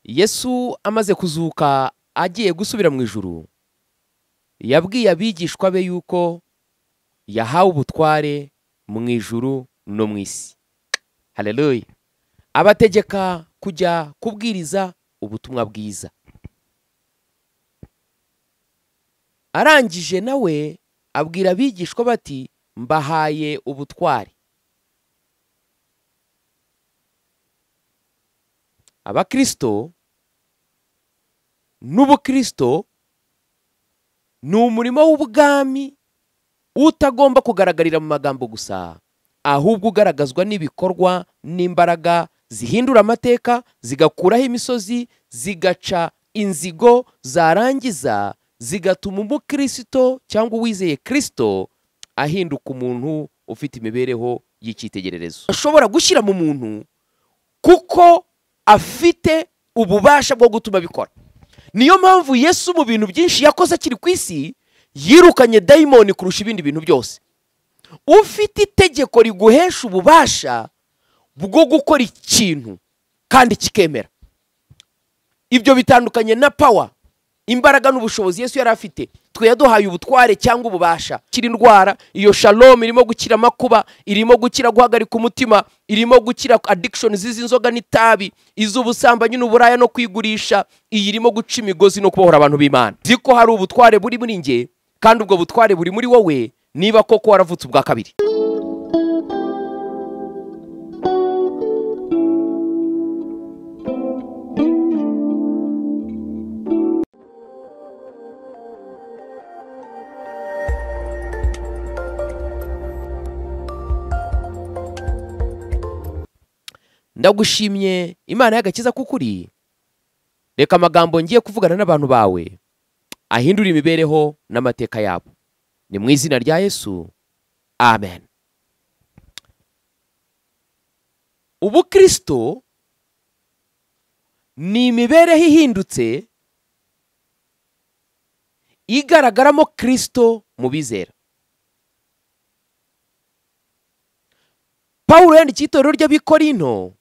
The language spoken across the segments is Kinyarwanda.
Yesu amaze kuzuka agiye gusubira mu ijuru, yabwiye abigishwa be yuko yahawe ubutware mu ijuru no mu isi. Haleluya. Abategeka kujya kubwiriza ubutumwa bwiza. Arangije nawe abwira abigishwa bati mbahaye ubutware. Abakristo n'Ubukristo ni umurimo w'ubwami utagomba kugaragarira mu magambo gusa, ahubwo ugaragazwa n'ibikorwa n'imbaraga zihindura amateka, zigakuraho imisozi, zigaca inzigo, zarangiza zigatuma umukristo cyangwa uwizeye Kristo ahinduka umuntu ufite imibereho y'icyitegererezo ashobora gushyira mu muntu, kuko afite ububasha bwo gutuma bikora. Niyo mpamvu Yesu mu bintu byinshi yakoze akiri ku isi yirukanye dayimoni kurusha ibindi bintu byose. Ufite itegeko riguhesha ububasha bwo gukora ikintu kandi kikemera. Ibyo bitandukanye na power, imbaraga n'ubushobozi Yesu yari afite. Twe yaduhaye ubutware cyangwa ububasha. Kiri indwara, iyo shalom irimo gukira amakuba, irimo gukira guhagarika umutima, irimo gukira addiction zizi inzoga n'itabi, iz'ubusambanyi n'uburaya no kwigurisha, iyi irimo guca imigozi no kubohora abantu b'Imana. Ziko hari ubutware buri muri nge, kandi ubwo butware buri muri wowe niba koko waravutse ubwa kabiri. Ndagushimye Imana y'agakiza kukuri. Reka amagambo ngiye kuvugana n'abantu bawe ahindura imibereho n'amateka yabo. Ni mu izina rya Yesu. Amen. Ubukristo ni imibereho ihindutse igaragaramo Kristo mu bizera. Pawulo yandikiye itorero ry'Abikorinto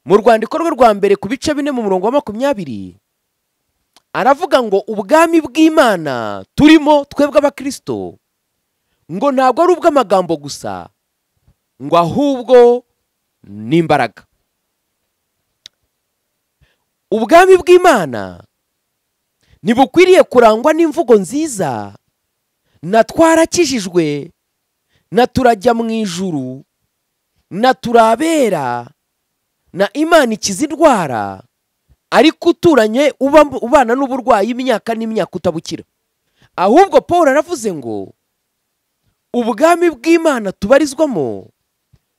mu rwandiko rwe rwa mbere ku bice 4 mu murongo wa 20, aravuga ngo ubwami bw'Imana turimo twebwe abakristo ngo ntabwo ari ubw'amagambo gusa, ngo ahubwo n'imbaraga. Ubwami bw'Imana ntibukwiriye kurangwa n'imvugo nziza na twarakijijwe, na turajya mu ijuru, na turabera, na Imana ikiza indwara, ariko uturanye ubana n'uburwayi imyaka n'imyaka utabukira. Ahubwo Paul aravuze ngo ubwami bw'Imana tubarizwamo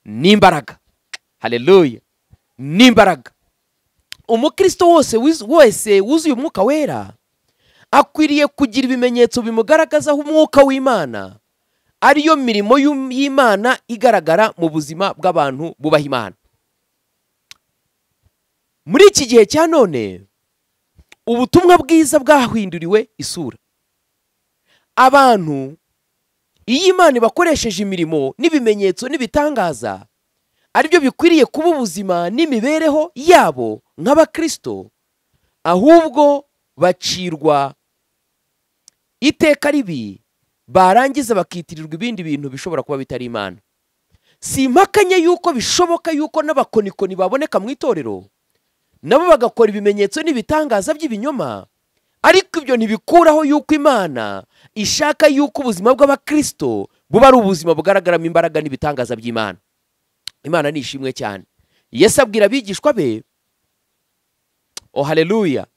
n'imbaraga. Haleluya. N'imbaraga. Umukristo wese wuzuye umwuka wera akwiriye kugira ibimenyetso bimugaragazaho umwuka w'Imana, ariyo mirimo y'Imana igaragara mu buzima bw'abantu bubaha Imana. Muri iki gihe cya none ubutumwa bwiza bwahinduriwe isura. Abantu iyo Imana bakoresheje imirimo n'ibimenyetso n'ibitangaza aribyo bikwiriye kuba ubuzima n'imibereho yabo nk'abakristo, ahubwo bacirwa iteka ribi, barangiza bakitirirwa ibindi bintu bishobora kuba bitari Imana. Si impakanye yuko bishoboka yuko n'abakonikoni baboneka mu itorero nabo bagakora ibimenyetso n'ibitangaza by'ibinyoma, ariko ibyo ntibikuraho yuko Imana ishaka yuko ubuzima bw'abakristo buba ari ubuzima bugaragaramo imbaraga n'ibitangaza by'Imana. Imana ni ishimwe cyane. Yesu abwira abigishwa be, oh haleluya,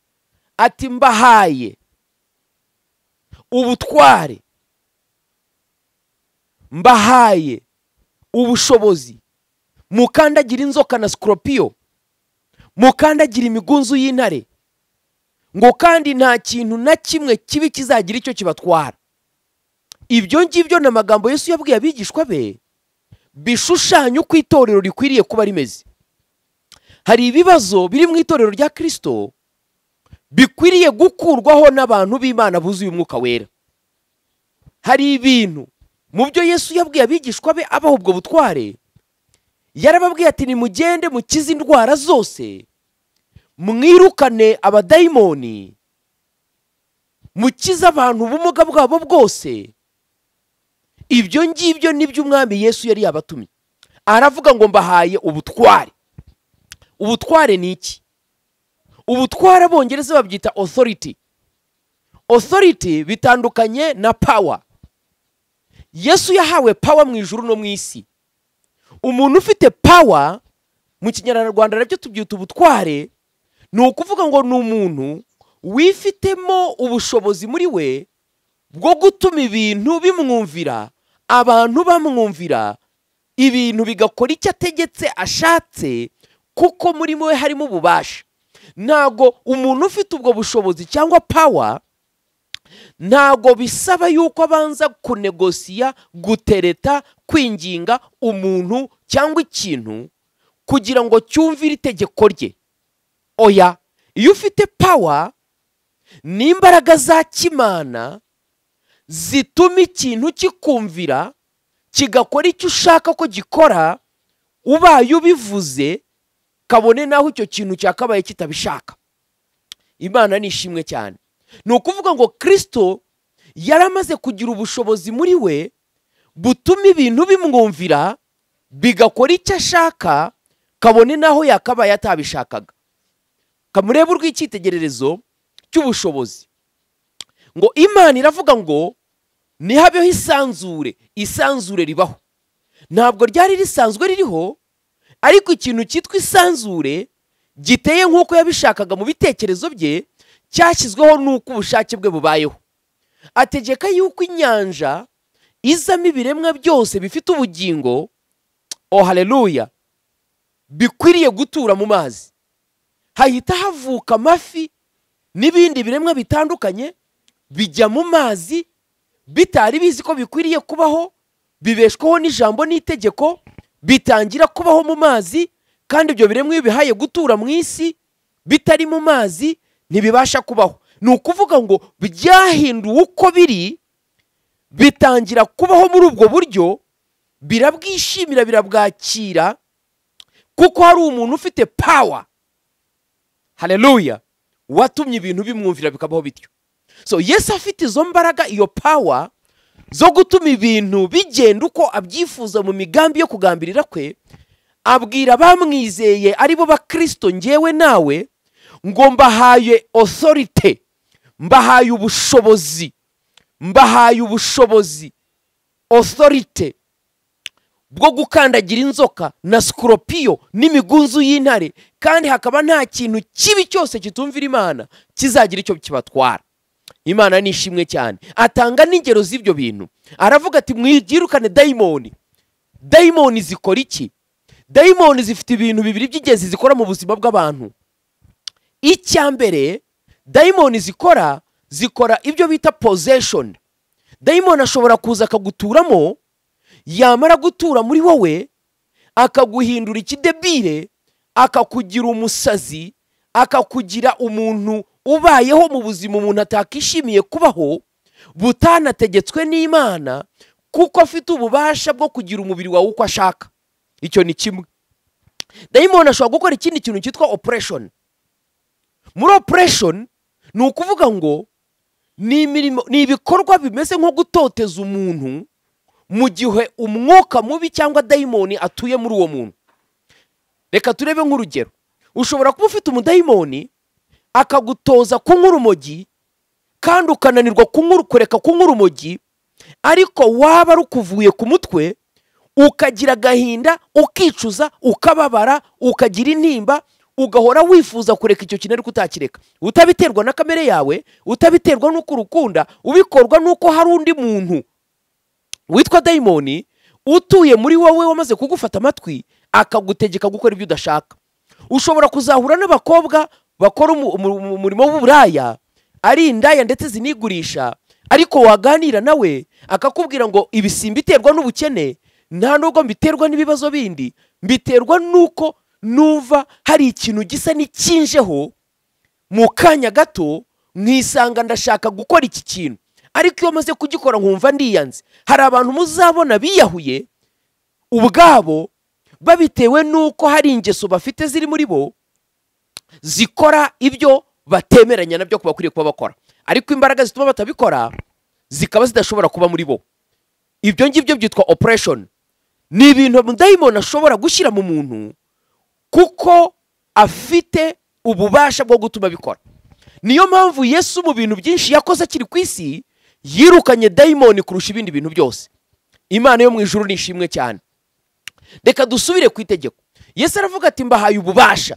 ati mbahaye ubutware, mbahaye ubushobozi, mukandagira inzoka na scorpion, mukandagira imigunzu y'intare, ngo kandi nta kintu na kimwe kibi kizagira icyo kibatwara. Ibyo ngibyo n'amagambo Yesu yabwiye abigishwa be bishushanya uko itorero rikwiriye kuba rimeze. Hari ibibazo biri mu itorero rya Kristo bikwiriye gukurwaho n'abantu b'Imana buzuye umwuka wera. Hari ibintu mu byo Yesu yabwiye abigishwa be abaho ubwo butware, yarababwiye ati nimugende mukize indwara zose, mwirukane abadayimoni, mukize abantu ubumuga bwabo bwose. Ibyo ngibyo nibyo umwami Yesu yari yabatumye. Aravuga ngo mbahaye ubutware. Ubutware ni iki? Ubutware abongereza babyita authority. Authority bitandukanye na power. Yesu yahawe power mu ijuru no mu isi. Umuntu ufite power mu Kinyarwanda nabyo tubyita ubutware, ni ukuvuga ngo ni umuntu wifitemo ubushobozi muri we bwo gutuma ibintu bimwumvira, abantu bamwumvira, ibintu bigakora icyo ategetse ashatse, kuko muri we harimo ububasha. Ntago umuntu ufite ubwo bushobozi cyangwa power, ntago bisaba yuko abanza kunegosiya, gutereta, kwinginga umuntu cyangwa ikintu kugira ngo cyumvire itegeko rye. Oya, iyo ufite power n'imbaraga za kimana zituma ikintu kikumvira, kigakora icyo ushaka ko gikora, ubaye ubivuze kabone naho icyo kintu cyakabaye kitabishaka. Imana ni ishimwe cyane. Ni ukuvuga ngo Kristo yaramaze kugira ubushobozi muri we butuma ibintu bimwumvira, bigakora icyo ashaka kabone naho yakabaye atabishakaga. Kamurebe urw'icyitegererezo cy'ubushobozi. Ngo Imana iravuga ngo nihabeho isanzure. Isanzure ribaho. Ntabwo ryari risanzwe ririho, ariko ikintu cyitwa isanzure giteye nk'uko yabishakaga mu bitekerezo bye, cyashyizweho n'uko ubushake bwe bubayeho. Ategeka yuko inyanja izamo ibiremwa byose bifite ubugingo, oh haleluya, bikwiriye gutura mu mazi. Hahita havuka amafi n'ibindi biremwa bitandukanye bijya mu mazi bitari bizi ko bikwiriye kubaho, bibeshwaho n'ijambo n'itegeko, bitangira kubaho mu mazi. Kandi ibyo biremwa iyo bihaye gutura mu isi bitari mu mazi ntibibasha kubaho. Ni ukuvuga ngo byahinduwe uko biri, bitangira kubaho muri ubwo buryo, birabwishimira, birabwakira, kuko hari umuntu ufite power, haleluya, watumye ibintu bimwumvira bikabaho bityo. So Yesu afite izo mbaraga, iyo power zo gutuma ibintu bigenda uko abyifuza mu migambi yo kugambirira kwe, abwira bamwizeye aribo ba Kristo, ngewe nawe, ngo mbahaye authority, mbahaye ubushobozi, mbahaye ubushobozi, authority bwo gukandagira inzoka na scorpion n'imigunzu y'intare, kandi hakaba nta kintu kibi cyose kitumvira Imana kizagira icyo kibatwara. Imana ni ishimwe cyane. Atanga n'ingero z'ibyo bintu. Aravuga ati mwigirukane dayimoni. Dayimoni zikora iki? Dayimoni zifite ibintu bibiri by'ingenzi zikora mu buzima bw'abantu. Icyambere, dayimoni zikora ibyo bita possession. Dayimoni ashobora kuza akaguturamo, yamara gutura muri wowe akaguhindura ikidebire, akakugira umusazi, akakugira umuntu ubayeho mu buzima umuntu atakishimiye kubaho, butanategetswe n'Imana, kuko afite ububasha bwo kugira umubiri wawe uko ashaka. Icyo ni kimwe. Dayimoni ashobora gukora ikindi kintu cyitwa oppression. Muri oppression ni ukuvuga ngo ni ibikorwa bimeze nko gutoteza umuntu mu gihe umwuka mubi cyangwa dayimoni atuye muri uwo muntu. Reka turebe nk'urugero. Ushobora kuba ufite umudayimoni akagutoza kunywa urumogi, kandi ukananirwa kureka kunywa urumogi, ariko waba rukuvuye ku mutwe ukagira agahinda, ukicuza, ukababara, ukagira intimba, ugahora wifuza kureka icyo kintu ariko utakireka. Utabiterwa na kamere yawe, utabiterwa n'uko urukunda, ubikorwa n'uko hari undi muntu witwa dayimoni utuye muri wowe wamaze kugufata amatwi akagutegeka gukora ibyo udashaka. Ushobora kuzahura n'abakobwa bakora umurimo w'uburaya, ari indaya ndetse zinigurisha, ariko waganira nawe akakubwira ngo ibisimba biterwa n'ubukene, nta nubwo mbiterwa n'ibibazo bindi, mbiterwa nuko nuva hari ikintu gisa n'ikinjeho mu kanya gato, nkisanga ndashaka gukora iki kintu, ariko iyo maze kugikora nkumva ndiyanze. Hari abantu muzabona biyahuye ubwabo babitewe nuko hari ingeso bafite ziri muri bo, zikora ibyo batemeranya nabyo kuba bakwiriye kuba bakora, ariko imbaraga zituma batabikora zikaba zidashobora kuba muri bo. Ibyo ngibyo byitwa operation. Ni ibintu umudayimoni ashobora gushyira mu muntu kuko afite ububasha bwo gutuma bikora. Niyo mpamvu Yesu mu bintu byinshi yakoze akiri ku isi yirukanye dayimoni kurusha ibindi bintu byose. Imana yo mu ijuru nishimwe cyane. Reka dusubire ku itegeko. Yesu aravuga ati mbahaye ububasha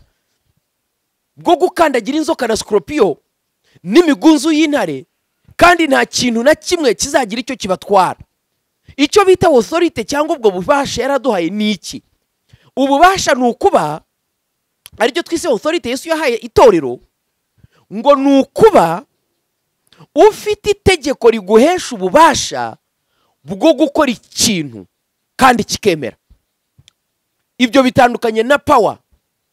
bwo gukandagira inzoka na scorpion n'imigunzu y'intare, kandi nta kintu na kimwe kizagira icyo kibatwara. Icyo bita authority cyangwa ubwo bubasha yaraduhaye ni iki? Ububasha ni ukuba aricyo twise authority Yesu yahaye itorero, ngo ni ukuba ufite itegeko riguhesha ububasha bwo gukora ikintu kandi kikemera. Ibyo bitandukanye na power,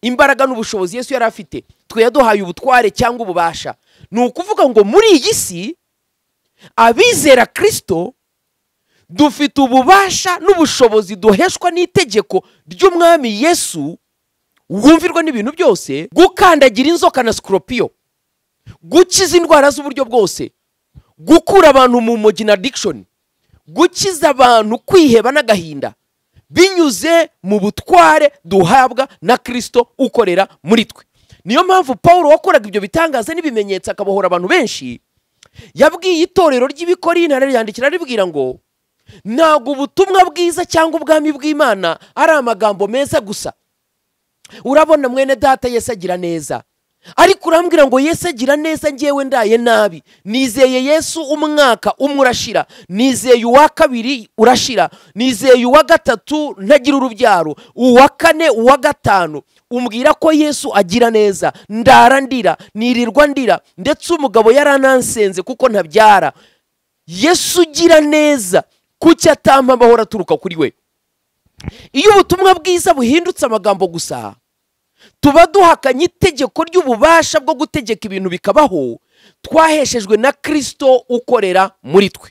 imbaraga n'ubushobozi Yesu yari afite. Twe yaduhaye ubutware cyangwa ububasha. Ni ukuvuga ngo muri iyi si abizera Kristo dufite ububasha n'ubushobozi duheshwa n'itegeko ry'umwami Yesu wumvirwa n'ibintu byose, gukandagira inzoka na scorpion, gukiza indwara z'uburyo bwose, gukura abantu mu mugeni addiction, gukiza abantu kwiheba n'agahinda binyuze mu butware duhabwa na Kristo ukorera muri twe. Niyo mpamvu Paulo wakoraga ibyo bitangaza n'ibimenyetso akabohora abantu benshi, yabwiye itorero ry'Ibikorinto ariyandikira aribwira ngo ntabwo ubutumwa bwiza cyangwa ubwami bw'Imana ari amagambo meza gusa. Urabona mwene data Yesu agira neza, ariko urambwira ngo Yesu agira neza ngewe ndaye nabi. Nizeye Yesu umwaka umwe urashira, nizeye uwa kabiri urashira, nizeye uwa gatatu ntagira urubyaro, uwa kane, uwa gatanu. Umbwira ko Yesu agira neza, ndara ndira, nirirwa ndira, ndetse umugabo yaranansenze kuko ntabyara. Yesu ugira neza, kuki atampa amahoro aturuka kuri we? Iyo ubutumwa bwiza buhindutse amagambo gusa, tuba duhakanye itegeko ry'ububasha bwo gutegeka ibintu bikabaho twaheshejwe na Kristo ukorera muri twe.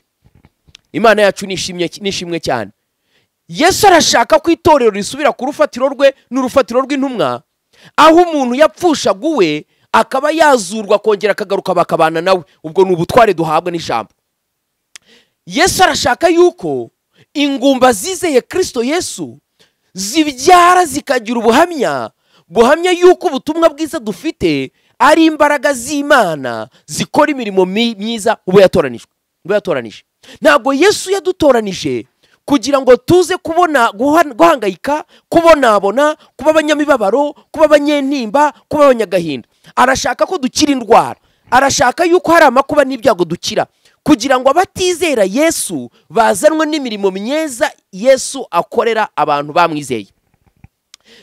Imana yacu nishimwe cyane. Yesu arashaka ko itorero risubira ku rufatiro rwe n'urufatiro rw'intumwa, aho umuntu yapfushaga uwe akaba yazurwa kongera akagaruka bakabana nawe. Ubwo ni ubutware duhabwa n'ijambo. Yesu arashaka yuko ingumba zizeye Kristo Yesu zibyara zikagira buhamya yuko ubutumwa bwiza dufite ari imbaraga z'Imana zikora imirimo myiza ubu yatoranije. Ntabwo Yesu yadutoranije kugira ngo tuze kubona guhangayika, kubonabona, kuba abanyamibabaro, kuba abanyentimba, kuba abanyagahinda. Arashaka ko dukira indwara, arashaka yuko hari amakuba n'ibyago dukira, kugira ngo abatizera Yesu bazanwe n'imirimo myiza Yesu akorera abantu bamwizeye.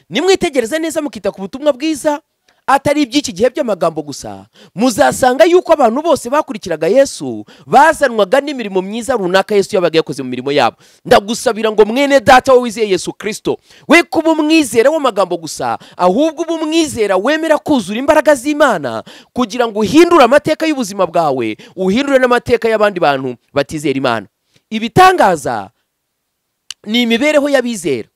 Nimwitegereze neza mukita ku butumwa bwiza atari iby'iki gihe by'amagambo gusa, muzasanga yuko abantu bose bakurikiraga Yesu bazanwaga n'imirimo myiza runaka Yesu yabaga yakoze mu mirimo yabo. Ndagusabira ngo mwene data wowe wizeye Yesu Kristo, we kuba umwizera w'amagambo gusa, ahubwo uba umwizera wemera kuzura imbaraga z'Imana kugira ngo uhindure amateka y'ubuzima bwawe, uhindure n'amateka y'abandi bantu batizera Imana. Ibitangaza ni imibereho y'abizera,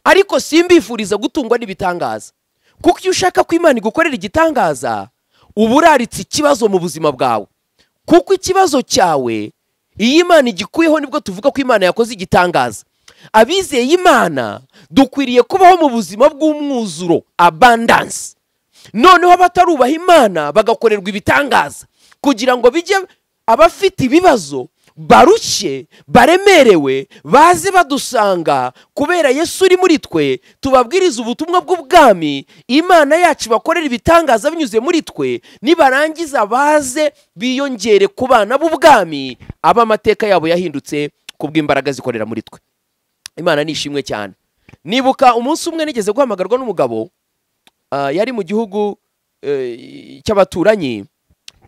ariko simbifuriza gutungwa n'ibitangaza, kuko iyo ushaka ko Imana igukorera igitangaza uba uraritse ikibazo mu buzima bwawe. Kuko ikibazo cyawe iyo Imana igikuyeho nibwo tuvuga ko Imana yakoze igitangaza. Abizeye Imana dukwiriye kubaho mu buzima bw'umwuzuro, abundance. Noneho abatarubaha Imana bagakorerwa ibitangaza kugira ngo bijye abafite ibibazo, barushye, baremerewe, baze badusanga kubera Yesu uri muri twe, tubabwiriza ubutumwa bw'ubwami, Imana yacu bakorera ibitangaza binyuze muri twe, nibarangiza baze biyongere ku bana b'ubwami aba amateka yabo yahindutse kubw'imbaraga zikorera muri twe. Imana nishimwe cyane. Nibuka umunsi umwe nigeze guhamagarwa n'umugabo, yari mu gihugu cy'abaturanyi,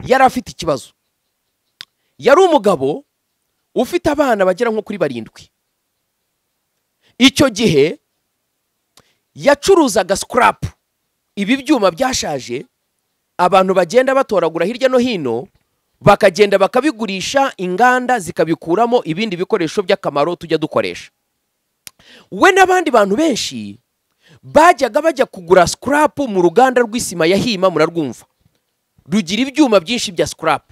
yari afite ikibazo. Yari umugabo ufite abana bagera nko kuri 7. Icyo gihe yacuruzaga scrap, ibi byuma byashaje abantu bagenda batoragura hirya no hino, bakagenda bakabigurisha, inganda zikabikuramo ibindi bikoresho by'akamaro tujya dukoresha. We n'abandi bantu benshi bajyaga bajya kugura scrap mu ruganda rw'isima ya Hima, murarwumva rugira ibyuma byinshi bya scrap.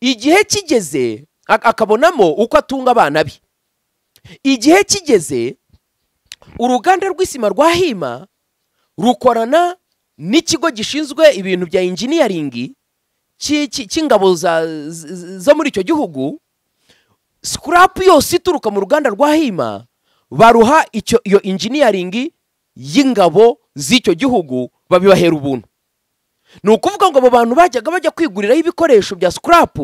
Igihe kigeze akabonamo uko atunga abana be. Igihe kigeze uruganda rw'isima rwa Hima rukorana n'ikigo gishinzwe ibintu bya engineering cy'ingabo zo muri icyo gihugu. Scrap yose ituruka mu ruganda rwa Hima baruha iyo engineering y'ingabo z'icyo gihugu, babibahera ubuntu. Ni ukuvuga ngo abo bantu bajyaga bajya kwiguriraho ibikoresho bya scrap,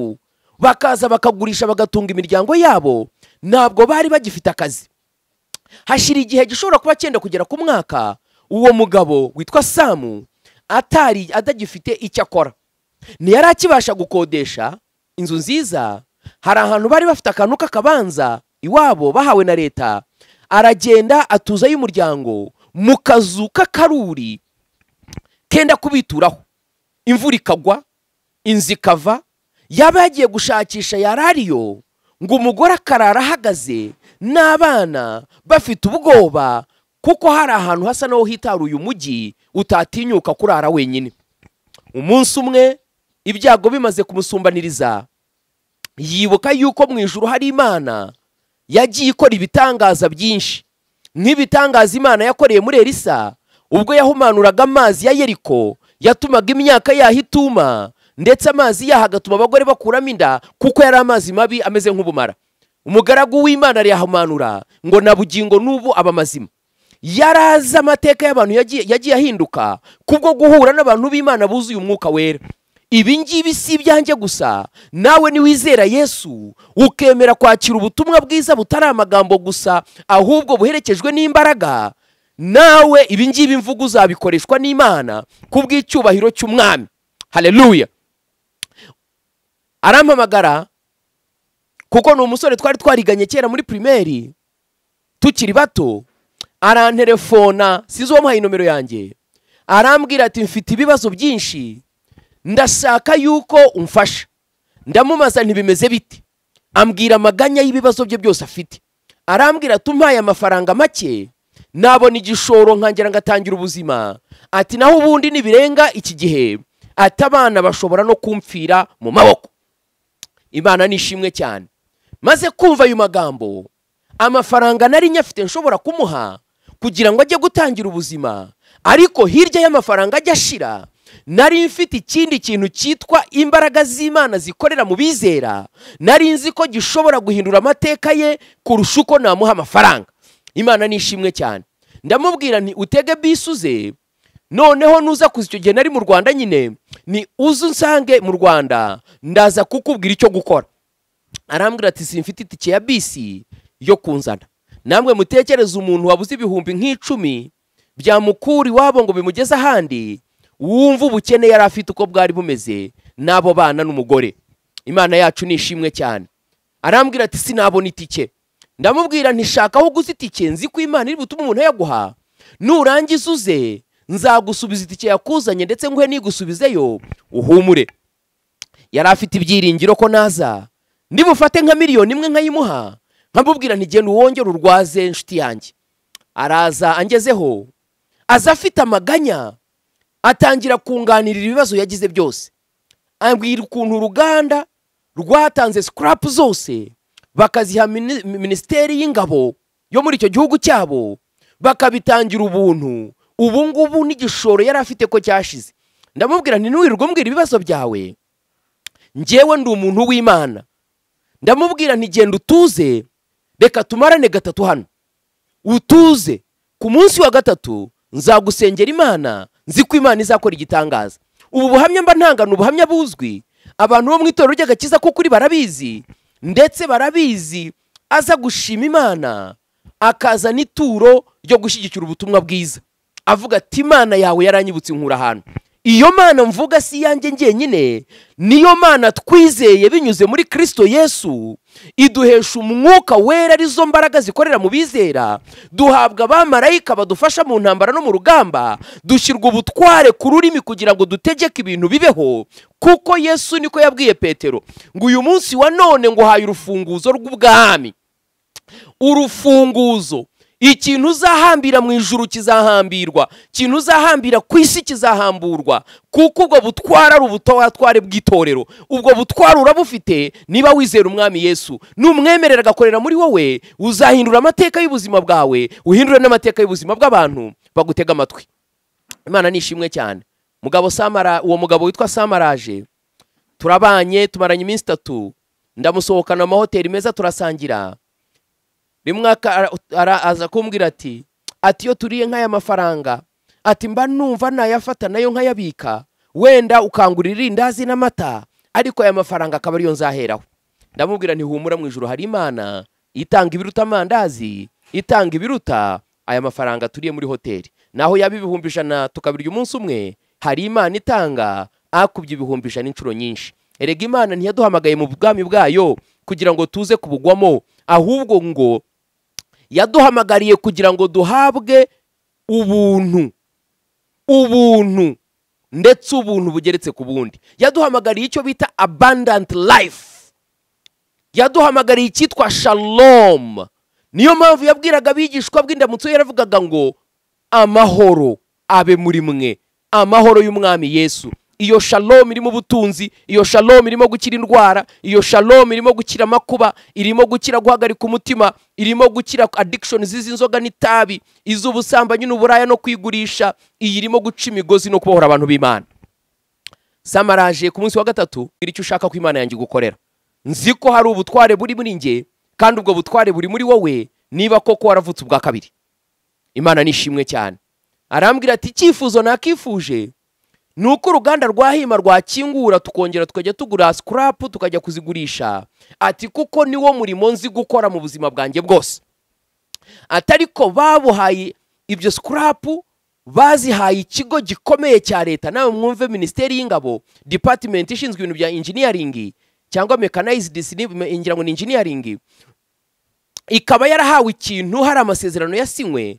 bakaza bakagurisha bagatunga imiryango yabo, ntabwo bari bagifite akazi. Hashira igihe gishobora kuba cyenda kugera ku mwaka, uwo mugabo witwa Samu adagifite icyo akora. Ntiyari akibasha gukodesha inzu nziza. Hari ahantu bari bafite akantu k'akabanza iwabo bahawe na leta. Aragenda atuzayo umuryango mu kazu k'akaruri kenda kubituraho. Imvura ikagwa, inzu ikava, yaba yagiye gushakisha yarariyo, ngo umugore akarara ahagaze n'abana bafite ubwoba, kuko hari ahantu hasa naho hitaruye umujyi utatinyuka kurara wenyine. Umunsi umwe ibyago bimaze kumusumbaniriza, yibuka yuko mu ijuru hari Imana yagiye ikora ibitangaza byinshi, nk'ibitangaza Imana yakoreye muri Elisa ubwo yahumanuraga amazi ya Yeriko, yatumaga imyaka yahituma, ndetse amazi yahagatuma abagore bakuramo inda kuko yari amazi mabi ameze nk'ubumara. Umugaragu w'Imana yahumanura ngo na bugingo n'ubu aba mazima. Yaraza amateka y'abantu yagiye ahinduka kubwo guhura n'abantu b'Imana buzuye umwuka wera. Ibi ngibi si ibyanjye gusa, nawe niwizera Yesu ukemera kwakira ubutumwa bwiza butari amagambo gusa, ahubwo buherekejwe n'imbaraga, nawe ibi ngibi mvugo uzabikoreshwa n'Imana kubw'icyubahiro cy'umwami. Haleluya. Arampamagara kuko ni umusore twari twariganye kera muri primaire tukiri bato. Arantelefona, sizo wamuhaye nomero yanjye, arambwira ati mfite ibibazo byinshi, ndashaka yuko umfasha. Ndamumaza ntibimeze biti, ambwira amaganya y'ibibazo bye byose afite. Arambwira tumpaye amafaranga make nabona igishoro nkangera ngatangira ubuzima. Ati naho ubundi nibirenga iki gihe, ati abana bashobora no kumfira mu maboko. Imana nishimwe cyane. Maze kumva ayo magambo, amafaranga nari nyafite nshobora kumuha kugira ngo ajye gutangira ubuzima, ariko hirya y'amafaranga ajya ashira, nari mfite ikindi kintu cyitwa imbaraga z'Imana zikorera mu bizera. Nari nzi ko gishobora guhindura amateka ye kurusha uko namuha amafaranga. Imana nishimwe cyane. Ndamubwira nti utege bisuze, noneho nuza kuza icyo gihe nari mu Rwanda nyine, ni uzu nsange mu Rwanda ndaza kukubwira icyo gukora. Arambwira ati simfite itike ya bisi yo kunzana. Namwe mutekereza umuntu wabuze ibihumbi nk'icumi byamukuri wabo ngo bimugeze ahandi, wumva ubukene yari afite uko bwari bumeze n'abo bana n'umugore. Imana yacu nishimwe cyane. Arambwira ati sinabona itike. Ndamubwira ntishaka aho gusa itike, nzi ko Imana iri butuma umuntu yaguha, nurangiza uze nzagusubiza itike yakuzanye ndetse nguhe nigusubizeyo uhumure. Yari afite ibyiringiro ko naza ndimufate nka miliyoni imwe nkayimuha, nkabubwira nti genda uwongere urwaze inshuti yanjye. Araza angezeho, aza afite amaganya, atangira kunganirira ibibazo yagize byose. Ambwira ukuntu uruganda rwatanze scrap zose bakaziha ministeri y'ingabo yo muri icyo gihugu cyabo, bakabitangira ubuntu. Ubu ngubu n'igishoro yari afite ko cyashize. Ndamubwira nti ntiwirirwe umbwira ibibazo byawe, njyewe ndi umuntu w'Imana. Ndamubwira nti genda utuze, reka tumarane gatatu hano. Utuze, ku munsi wa gatatu nzagusengera Imana, nzi ko Imana izakora igitangaza. Ubu buhamya mba ntangana ubuhamya buzwi, abantu bo mu itorero ry'agakiza ko kuri barabizi, ndetse barabizi. Aza gushima Imana, akaza n'ituro ryo gushyigikira ubutumwa bwiza, avuga ati Imana yawe yaranyibutse inkura ahantu. Iyo Mana mvuga si yanjye ngenyine, niyo Mana twizeye binyuze muri Kristo Yesu, iduhesha umwuka wera, arizo mbaraga zikorera mu bizera. Duhabwa abamarayika badufasha mu ntambara no mu rugamba, dushyirwa ubutware ku rurimi kugira ngo dutegeke ibintu bibeho, kuko Yesu niko yabwiye Petero ngo uyu munsi wa none nguhaye urufunguzo rw'ubwami. Urufunguzo, ikintu uzahambira mu ijuru kizahambirwa, ikintu uzahambira ku isi kizahamburwa, kuko ubwo butware ari ubutware bw'itorero. Ubwo butware urabufite niba wizera umwami Yesu, numwemerera agakorera muri wowe, uzahindura amateka y'ubuzima bwawe, uhindure n'amateka y'ubuzima bw'abantu bagutega amatwi. Imana nishimwe cyane. Uwo mugabo witwa Samaraje, turabanye tumaranye iminsi 3, ndamusohokana mu mahoteli meza turasangira. Rimwe aza kumbwira ati iyo turiye nk'aya mafaranga, ati mba numva nayafata nayo nkayabika, wenda ukangurira irindazi n'amata, ariko aya mafaranga akaba ariyo nzaheraho. Ndamubwira nti humura, mu ijuru hari Imana itanga ibiruta amandazi, itanga ibiruta aya mafaranga turiye muri hoteli. Naho yaba 1,100 tukabirya umunsi umwe, hari Imana itanga akubye 1,100 inshuro nyinshi. Erega Imana ntiyaduhamagaye mu bwami bwayo kugira ngo tuze kubugwamo, ahubwo ngo yaduhamagariye kugira ngo duhabwe ubuntu, ndetse ubuntu bugeretse ku bundi. Yaduhamagariye icyo bita abundant life, yaduhamagariye icyitwa shalom. Niyo mpamvu yabwiraga abigishwa bw'indamutso, yaravugaga ngo amahoro abe muri mwe, amahoro y'umwami Yesu. Iyo shalom irimo ubutunzi, iyo shalom irimo gukira indwara, iyo shalom irimo gukira amakuba, irimo gukira guhagarika umutima, irimo gukira addiction z'inzoga n'itabi, iz'ubusambanyi n'uburaya no kwigurisha, iyi irimo guca imigozi no kubohora abantu b'Imana. Samaraje ku munsi wa 3, icyo ushaka ko Imana yanjye gukorera. Nzi ko hari ubutware buri muri nge, kandi ubwo butware buri muri wowe, niba koko waravutse ubwa kabiri. Imana nishimwe cyane. Arambwira ati icyifuzo nakifuje nuko uruganda rwahima rwakingura, tukongera tukajya tugura scrap tukajya kuzigurisha. Ati kuko niwo murimo nzi gukora mu buzima bwanjye bwose. Atariko babuhaye ibyo scrap, bazihaye ikigo gikomeye cya leta. Nawe mwumve Ministeri y'Ingabo, department ishinzwe ibintu bya engineering cyangwa mechanized, ngira ngo ni engineering, ikaba yarahawe ikintu, hari amasezerano yasinywe.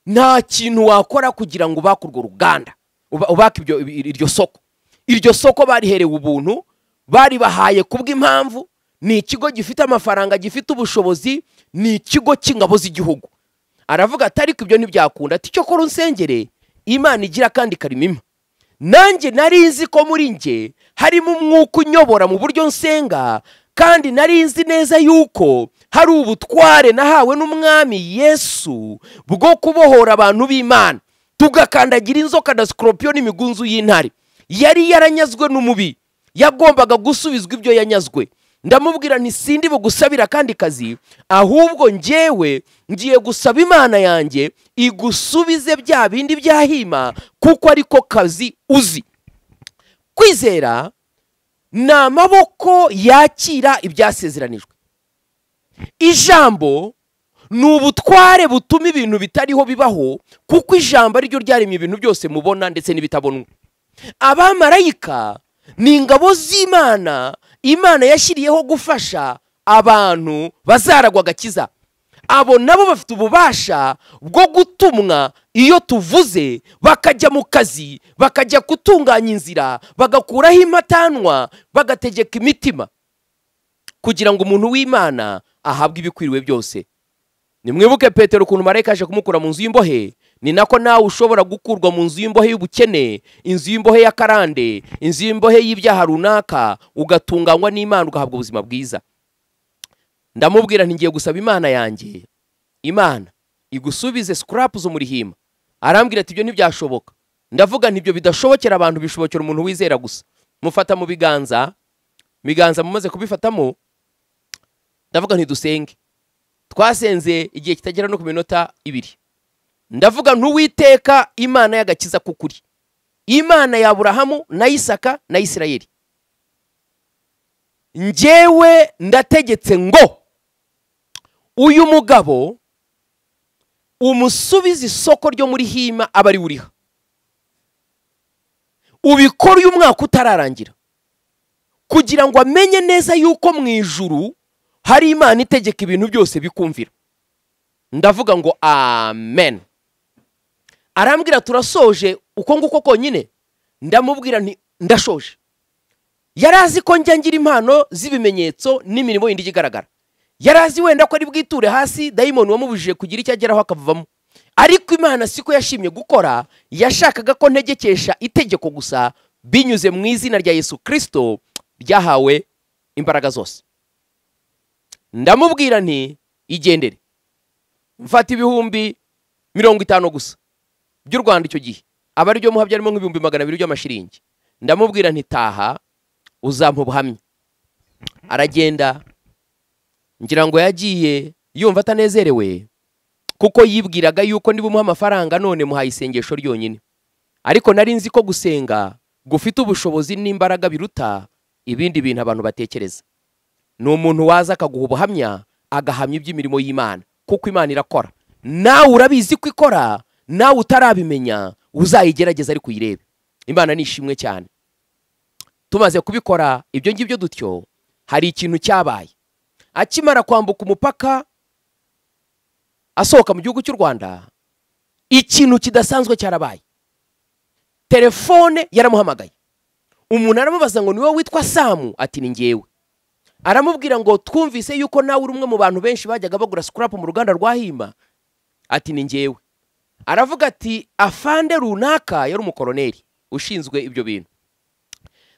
Nta kintu wakora kugira ngo bakurwo ruganda, ubaka iryo soko bariherewe ubuntu, bari bahaye kubw'impamvu ni ikigo gifite amafaranga, gifite ubushobozi, ni ikigo cy'ingabo z'igihugu. Aravuga atari ko ibyo ntibyakunda, ati cyo kora unsengere Imana igira kandi karimima. Nanjye nari nzi ko muri nge harimo umwuka unyobora mu buryo nsenga, kandi nari nzi neza yuko hari ubutware nahawe n'umwami Yesu bwo kubohora abantu b'Imana, tugakandagira inzoka na scorpion n'imigunzu y'intare. Yari yaranyazwe n'umubi, yagombaga gusubizwa ibyo yanyazwe. Ndamubwira nti sindi bugusabira kandi kazi, ahubwo njyewe ngiye gusaba Imana yanjye igusubize bya bindi byahima, kuko ariko kazi uzi. Kwizera ni amaboko yakira ibyasezeranijwe. Ijambo ni ubutware butuma ibintu bitariho bibaho, kuko ijambo ari ryo ryaremye ibintu byose mubona ndetse n'ibitabonwa. Abamarayika ni ingabo z'Imana, Imana yashyiriyeho gufasha abantu bazaragwa agakiza. Abo nabo bafite ububasha bwo gutumwa iyo tuvuze, bakajya mu kazi, bakajya gutunganya inzira, bagakuraho impatanwa, bagategeka imitima, kugira ngo umuntu w'Imana ahabwe ibikwiriwe byose. Nimwibuke Petero ukuntu marayika aje kumukura mu nzu y'imbohe, ni nako nawe ushobora gukurwa mu nzu y'imbohe y'ubukene, inzu y'imbohe y'akarande, inzu y'imbohe y'ibyaha runaka, ugatunganywa n'Imana, ugahabwa ubuzima bwiza. Ndamubwira nti ngiye gusaba Imana yanjye, Imana igusubize scrap zo muri hima. Arambwira ati ibyo ntibyashoboka. Ndavuga nti ibyo bidashobokera abantu, bishobokera umuntu wizera gusa. Mufata mu biganza mumaze kubifatamo, ndavuga nti dusenge. Twasenze igihe kitagera no ku minota 2. Ndavuga ntuwiteka Imana y'agakiza kukuri, Imana ya Aburahamu na Isaka na Isirayeli, njyewe ndategetse ngo uyu mugabo umusubize isoko ryo muri hima abari uriha, ubikora uyu mwaka utararangira, kugira ngo amenye neza yuko mu ijuru hari Imana itegeka ibintu byose bikumvira. Ndavuga ngo amen. Arambwira turasoje uko nguko konyine. Ndamubwira nti ndashoje. Yarazi ko njya ngira impano z'ibimenyetso n'imirimo yindi igaragara. yarazi wenda ko ari bwiture hasi dayimoni wamubujije kugira icyo ageraho akavamo. Ariko Imana siko yashimye gukora, yashakaga ko ntegekesha itegeko gusa binyuze mu izina rya Yesu Kristo ryahawe imbaraga zose. Ndamubwira nti igendere, mfata ibihumbi 50 gusa by'u Rwanda icyo gihe, aba ari byo muha byarimo nk'ibihumbi 200 by'amashiringi. Ndamubwira nti taha uzampa ubuhamya. Aragenda, ngira ngo yagiye yumva atanezerewe kuko yibwiraga yuko ndibumuha amafaranga none muhaye isengesho ryonyine. Ariko nari nzi ko gusenga gufite ubushobozi n'imbaraga biruta ibindi bintu abantu batekereza. Ni umuntu waza akaguha ubuhamya, agahamya iby'imirimo y'Imana, kuko Imana irakora. Nawe urabizi ko ikora, nawe utarabimenya uzayigerageza ari kuyirebe. Imana nishimwe cyane. Tumaze kubikora ibyo ngibyo dutyo, hari ikintu cyabaye. Akimara kwambuka umupaka asohoka mu gihugu cy'u Rwanda, ikintu kidasanzwe cyarabaye. Telefone yaramuhamagaye. Umuntu aramubaza ngo ni wowe witwa Samu? Ati ni ngewe. Aramubwira ngo twumvise yuko nawe uri umwe mu bantu benshi bajyaga bagura scrap mu ruganda rwa Hima. Ati ni ngewe. Aravuga ati afande runaka yari umukoloneli ushinzwe ibyo bintu.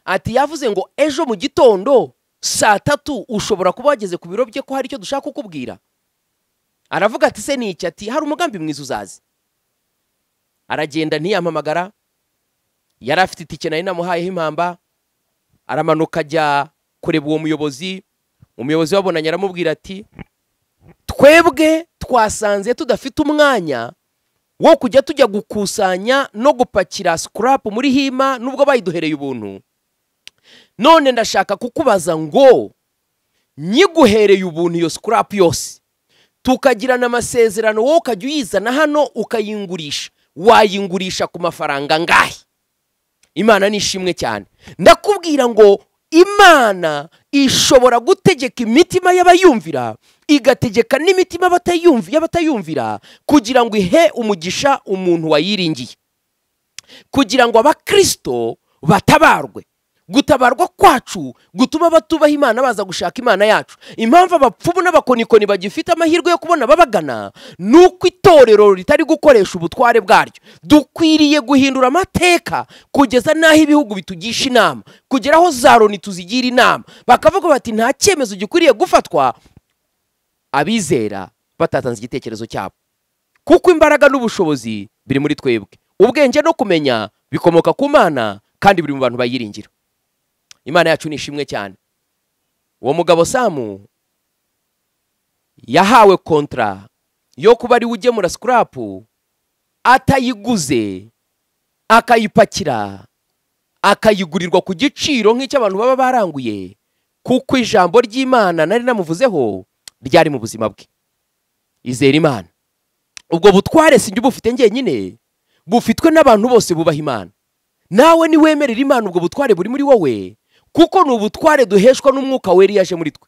Ati yavuze ngo ejo mu gitondo saa 3 ushobora kuba wageze ku biro bye ko hari icyo dushaka kukubwira. Aravuga ati se ni iki? Ati hari umugambi mwiza uzazi. Aragenda ntiyampamagara, yari afite itike nari namuhayeho impamba. Aramanuka ajya kureba uwo muyobozi. Umuyobozi wabonanye aramubwira ati twebwe twasanze tudafite umwanya wo kujya tujya gukusanya no gupakira scrap muri Hima nubwo bayiduhereye ubuntu. None ndashaka kukubaza ngo nyiguhereye ubuntu iyo scrap yose, tukagirana amasezerano, wowe ukajya uyizana hano ukayingurisha, wayingurisha ku mafaranga ngahe? Imana nishimwe cyane. Ndakubwira ngo Imana ishobora gutegeka imitima y'abayumvira, igategeka n'imitima y'abatayumvira kugira ngo ihe umugisha umuntu wayiringiye, kugira ngo abakristo batabarwe. Gutabarwa kwacu gutuma batubaha Imana, baza gushaka Imana yacu. Impamvu abapfumu n'abakonikoni bagifite amahirwe yo kubona babagana nuko itorero ritari gukoresha ubutware bwaryo. Dukwiriye guhindura amateka kugeza naho ibihugu bitugisha inama, kugera aho za Loni tuzigira inama, bakavuga bati nta cyemezo gikwiriye gufatwa abizera batatanze igitekerezo cyabo, kuko imbaraga n'ubushobozi biri muri twebwe. Ubwenge no kumenya bikomoka ku Mana kandi biri mu bantu bayiringira. Imana yacu nishimwe cyane. Uwo mugabo Samu yahawe kontra yo kuba ari ugemura scrap, atayiguze akayipakira akayigurirwa ku giciro nk'icyo abantu baba baranguye, kuko ijambo ry'Imana nari namuvuzeho ryari mu buzima bwe. Izera Imana. Ubwo butware sinjye bufite ngenyine, bufitwe n'abantu bose bubaha Imana. Nawe ni wemerera Imana ubwo butware buri muri wowe, kuko ni ubutware duheshwa n'umwuka wera yaje muri twe.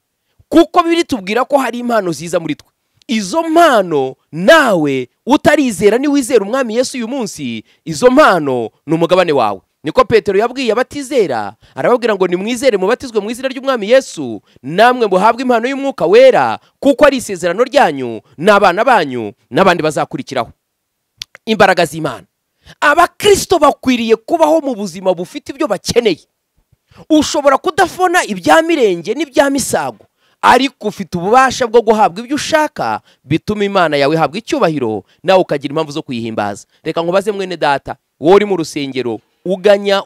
Kuko biri tubwira ko hari impano ziza muri twe. Izo mpano nawe utarizera ni wizera umwami Yesu uyu munsi, izo mpano ni umugabane wawe. Niko Petero yabwiye abatizera, arababwira ngo nimwizere mubatizwe mu izina ry'umwami Yesu, namwe muhabwe impano y'umwuka wera, kuko ari isezerano ryanyu n'abana banyu n'abandi bazakurikiraho. Imbaraga z'Imana. Abakristo bakwiriye kubaho mu buzima bufite ibyo bakeneye. Ushobora kudafona ibya mirenge n'ibya misago, ariko ufite ububasha bwo guhabwa ibyo ushaka bituma Imana yawe ihabwa icyubahiro, nawe ukagira impamvu zo kuyihimbaza. Reka nkubaze mwene data, wowe uri mu rusengero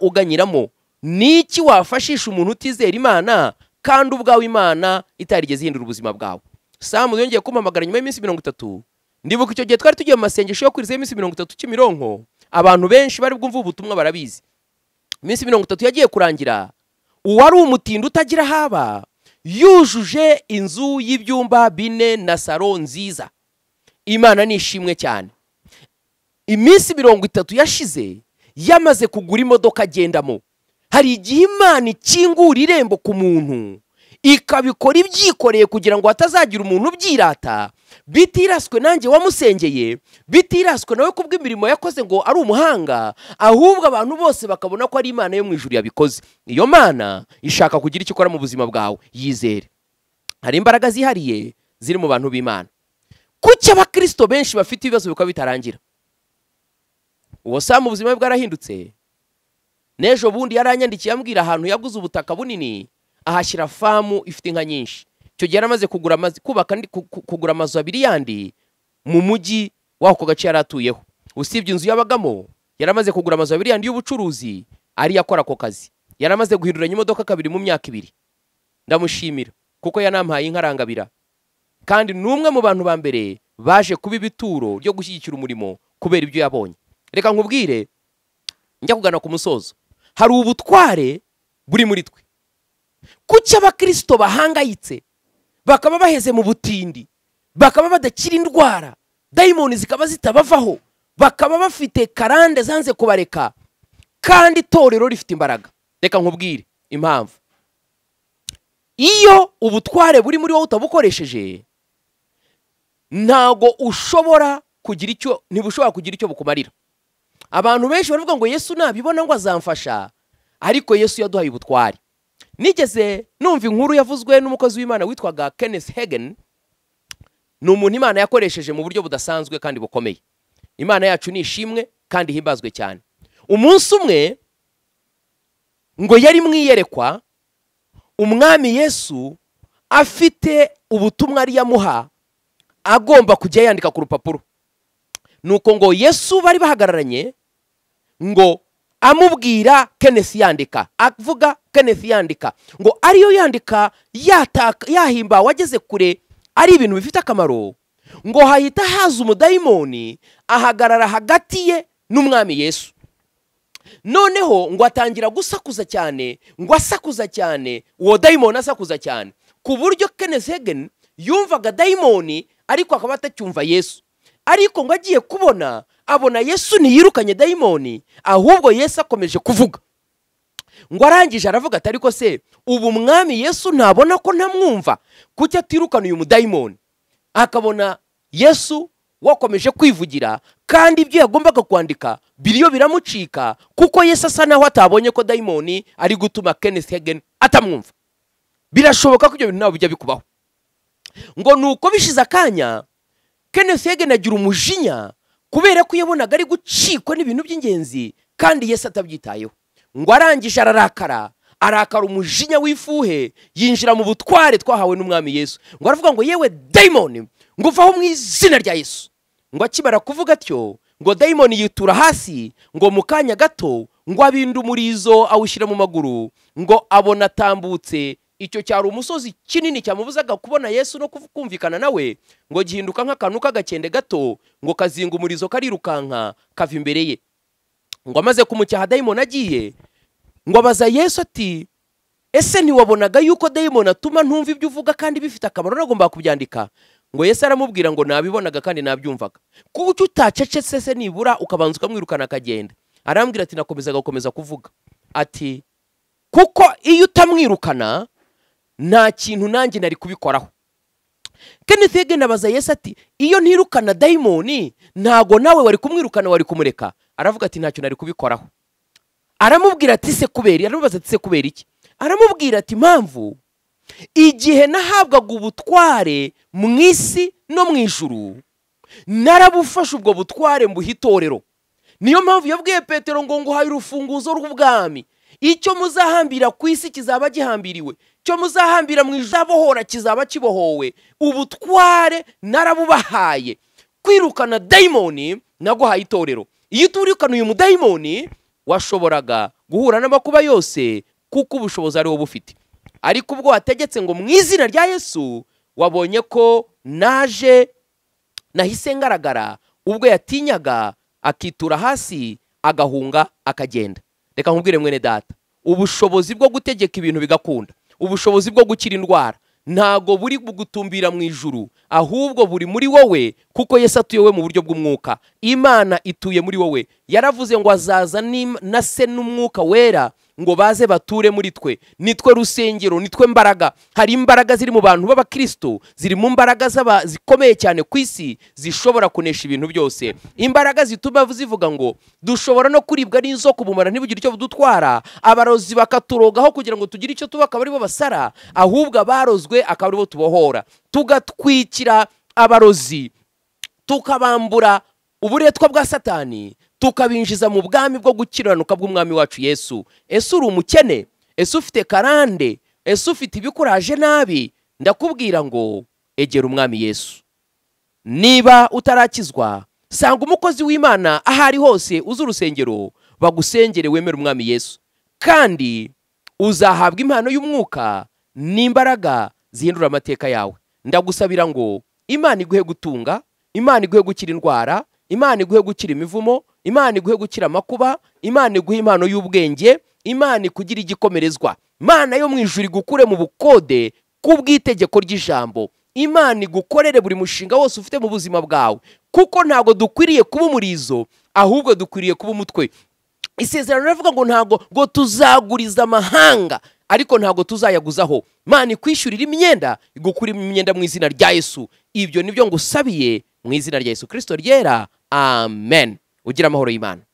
uganyiramo, niki wafashisha umuntu utizera Imana kandi ubwawe Imana itarigeze ihindura ubuzima bwawe? Samu yongeye kumpamagara nyuma y'iminsi 30. Ndibuka icyo gihe twari tugiye mu masengesho yo kwiriza iminsi 30 Kimironko. Abantu benshi bari bwumva ubutumwa barabizi. Iminsi 30 yagiye kurangira, uwari umutindi utagira haba yujuje inzu y'ibyumba 4 na saro nziza. Imana nishimwe cyane. Iminsi 30 yashize yamaze kugura imodoka agendamo. Hari igihe Imana ikingura irembo ku muntu, ikabikora ibyikoreye kugira ngo hatazagira umuntu byirata, bitiraswe nanjye wamusengeye, bitiraswe nawe kubw'imirimo yakoze ngo ari umuhanga, ahubwo abantu bose bakabona ko ari Imana yo mu ijuru yabikoze. Iyo Mana ishaka kugira icyo ikora mu buzima bwawe, yizere. Hari imbaraga zihariye ziri mu bantu b'Imana. Kuki abakristo benshi bafite ibibazo bikaba bitarangira? Uwo Sam ubuzima bwe bwarahindutse. Nejo bundi yaranyandikiye ambwira ahantu yaguze ubutaka bunini ahashyira famu ifite inka nyinshi. Cyo gihe yaramaze kugura amazu abiri yandi mu mujyi wako gace yaratuyeho. Usibye inzu yabagamo yaramaze kugura amazu abiri yandi y'ubucuruzi ari yakora ako kazi. Yaramaze guhinduranya imodoka kabiri mu myaka ibiri. Ndamushimira kuko yanampaye inkarangabira. Kandi numwe mu bantu ba mbere baje kuba ibituro ryo gushyigikira umurimo kubera ibyo yabonye. Reka nkubwire njya kugana ku musozo. Hari ubutware buri muri twe. Kuki abakristo bahangayitse bakaba baheze mu butindi, bakaba badakira indwara, dayimoni zikaba zitabavaho, bakaba bafite karande zanze kubareka, kandi itorero rifite imbaraga. Reka nkubwire impamvu. Iyo ubutware buri muri wowe utabukoresheje, ntago ushobora kugira icyo bukumarira. Abantu benshi baravuga ngo Yesu nabibona ngo azamfasha, ariko Yesu yaduhaye ubutware. Nigeze numva inkuru yavuzwe n'umukozi w'Imana witwaga Kenneth Hagin. Ni umuntu Imana yakoresheje mu buryo budasanzwe kandi bukomeye. Imana yacu ni ishimwe kandi himbazwe cyane. Umunsi umwe ngo yari mwiyerekwa, umwami Yesu afite ubutumwa ari yamuha agomba kujya yandika ku rupapuro. Nuko ngo Yesu bari bahagararanye ngo amubwira Kenneth yandika, avuga Kenneth yandika, ngo ariyo yandika yahimba wageze kure ari ibintu bifite akamaro, ngo hahita haza umudayimoni ahagarara hagati ye n'umwami Yesu. Noneho ngo atangira gusakuza cyane, ngo asakuza cyane, uwo dayimoni asakuza cyane ku buryo Kenneth Hagin yumvaga dayimoni ariko akaba atacyumva Yesu. Ariko ngo agiye kubona abona Yesu ntiyirukanye dayimoni, ahubwo Yesu akomeje kuvuga. Ngo arangije aravuga ati ariko se ubu mwami Yesu ntabona ko ntamwumva, kuki atirukana uyu mudayimoni? Akabona Yesu wakomeje kwivugira kandi ibyo yagombaga kwandika biriyo biramucika, kuko Yesu asa naho atabonye ko dayimoni ari gutuma Kenneth Hagin atamwumva. Birashoboka ko ibyo bintu ntabwo bijya bikubaho. Ngo nuko bishize akanya Kenneth Hagin agira umujinya kubera ko yabonaga ari gucikwa n'ibintu by'ingenzi kandi Yesu atabyitayeho. Ngo arangije arakara umujinya w'ifuhe, yinjira mu butware twahawe n'umwami Yesu. Ngo aravuga ngo yewe dayimoni, ngo uvaho mu izina rya Yesu. Ngo akibara kuvuga atyo, ngo dayimoni yitura hasi, ngo mu kanya gato ngo abinda umurizo awushyira mu maguru, ngo abona atambutse. Icyo cyari umusozi kinini cyamubuzaga kubona Yesu no kumvikana nawe, ngo gihinduka nk'akantu k'agakende gato, ngo kazinga umurizo karirukanka kava imbere ye. Ngo amaze kumucyaha dayimoni agiye, ngo abaza Yesu ati ese ntiwabonaga yuko dayimoni atuma ntumva ibyo uvuga kandi bifite akamaro nagomba kubyandika? Ngo Yesu aramubwira ngo nabibonaga kandi nabyumvaga, kuko utacecetse se nibura ukabanza ukamwirukana akagenda. Arambwira ati nakomeza kuvuga ati kuko iyo utamwirukana nta kintu nanjye nari kubikoraho. Kenneth Hagin abaza Yesu ati iyo ntirukana dayimoni ntago nawe wari kumwirukana, wari kumureka? Aravuga ati ntacyo nari kubikoraho. Aramubwira ati se kubera, aramubaza ati se kubera iki? Aramubwira ati impamvu igihe nahabwaga ubutware mu isi no mu ijuru narabufashe ubwo butware mbuha itorero. Niyo mpamvu yabwiye Petero ngo nguhaye urufunguzo rw'ubwami, icyo muzahambira ku isi kizaba gihambiriwe, cyo muzahambira mu izabohora kizaba kibohowe. Ubutware narabubahaye. Kwirukana dayimoni naguhaye itorero. Iyo uturikana uyu mudayimoni washoboraga guhura n'amakuba yose kuko ubushobozi ari wowe bufite. Ariko ubwo wategetse ngo mu izina rya Yesu, wabonye ko naje nahise ngaragara ubwo yatinyaga akitura hasi agahunga akagenda. Reka nkubwire mwene data, ubushobozi bwo gutegeka ibintu bigakunda, ubushobozi bwo gukira indwara ntago buri gutumbira mu ijuru, ahubwo buri muri wowe, kuko Yesu atuye we mu buryo bw'umwuka. Imana ituye muri wowe. Yaravuze ngo azaza na se n'umwuka wera ngo baze bature muri twe. Nitwe rusengero, nitwe mbaraga. Hari imbaraga ziri mu bantu b'Abakristo, ziri mu mbaraga zikomeye cyane ku isi, zishobora kunesha ibintu byose. Imbaraga zituma zivuga ngo dushobora no kuribwa n'inzoka, ubumara ntibugire icyo budutwara, abarozi bakaturogaho kugira ngo tugire icyo tuba, akaba aribo basara, ahubwo abarozwe akaba aribo tubohora. Tugatwikira abarozi, tukabambura uburetwa bwa Satani, tukabinjiza mu bwami bwo gukiranuka bw'umwami wacu Yesu. Ese uri umukene? Ese ufite karande? Ese ufite ibikuraje nabi? Ndakubwira ngo egera umwami Yesu. Niba utarakizwa, sanga umukozi w'Imana ahari hose, uzi urusengero, bagusengere wemere umwami Yesu, kandi uzahabwa impano y'umwuka n'imbaraga zihindura amateka yawe. Ndagusabira ngo Imana iguhe gutunga, Imana iguhe gukira indwara, Imana iguhe gukira imivumo, Imana iguhe gukira amakuba, Imana iguhe impano y'ubwenge, Imana ikugira igikomerezwa. Imana yo mu ijuru igukure mu bukode kubw'itegeko ry'ijambo. Imana igukorere buri mushinga wose ufite mu buzima bwawe, kuko ntago dukwiriye kuba umurizo, ahubwo dukwiriye kuba umutwe. Isezerano rivuga ngo ntago ngo tuzaguriza amahanga, ariko ntago tuzayaguzaho. Imana ikwishyurira imyenda, igukura imyenda mu izina rya Yesu. Ibyo nibyo ngusabiye mu izina rya Yesu Kristo ryera. Amen. Ugira amahoro y'Imana.